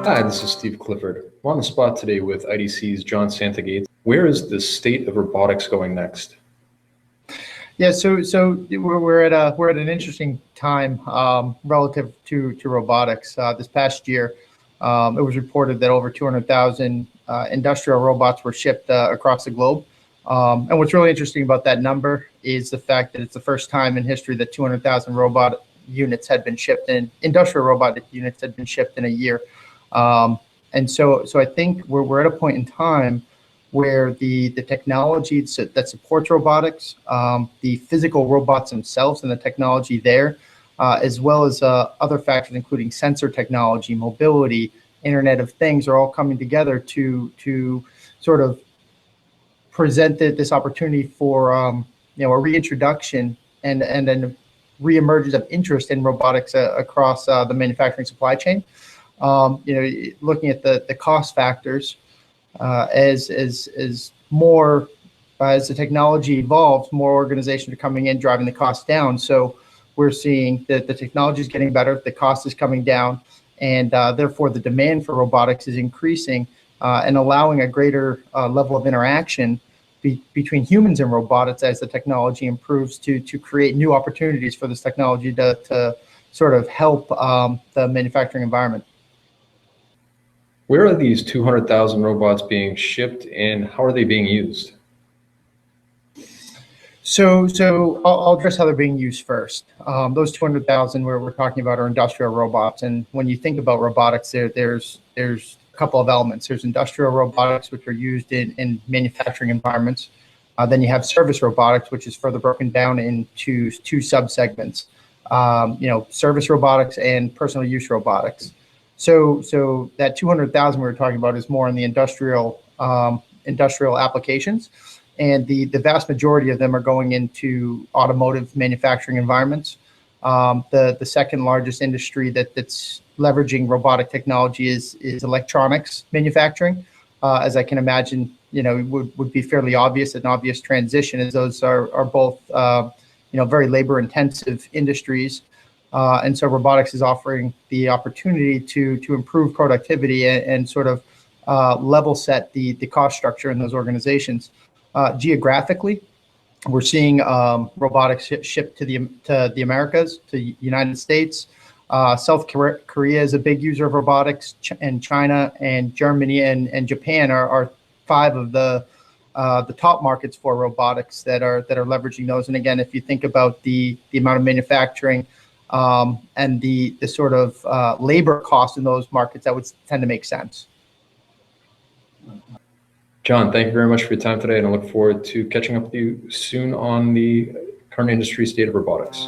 Hi, this is Steve Clifford. I'm on the spot today with IDC's John Santagate. Where is the state of robotics going next? Yeah, so we're at an interesting time relative to robotics. This past year, it was reported that over 200,000 industrial robots were shipped across the globe. And what's really interesting about that number is the fact that it's the first time in history that 200,000 robot units had been shipped in industrial robotic units had been shipped in a year. And so I think we're at a point in time where the technology that supports robotics, the physical robots themselves and the technology there, as well as other factors, including sensor technology, mobility, Internet of Things, are all coming together to sort of present this opportunity for a reintroduction and then reemergence of interest in robotics across the manufacturing supply chain. Looking at the cost factors. As more as the technology evolves, more organizations are coming in, driving the cost down. So we're seeing that the technology is getting better, the cost is coming down, and therefore the demand for robotics is increasing and allowing a greater level of interaction between humans and robotics as the technology improves to create new opportunities for this technology to sort of help the manufacturing environment. Where are these 200,000 robots being shipped and how are they being used? So I'll address how they're being used first. Those 200,000 we're talking about are industrial robots. And when you think about robotics, there's a couple of elements. There's industrial robotics, which are used in manufacturing environments. Then you have service robotics, which is further broken down into two subsegments, service robotics and personal use robotics. So that 200,000 we were talking about is more in the industrial applications, and the vast majority of them are going into automotive manufacturing environments. The second largest industry that's leveraging robotic technology is electronics manufacturing. As I can imagine, would be fairly obvious, an obvious transition, as those are both very labor intensive industries. And so robotics is offering the opportunity to improve productivity and sort of level set the cost structure in those organizations. Geographically, we're seeing robotics shipped to the Americas, to the United States. South Korea is a big user of robotics, and China and Germany and Japan are five of the top markets for robotics that are leveraging those. And again, if you think about the amount of manufacturing and the sort of labor cost in those markets, that would tend to make sense. John, thank you very much for your time today, and I look forward to catching up with you soon on the current industry state of robotics.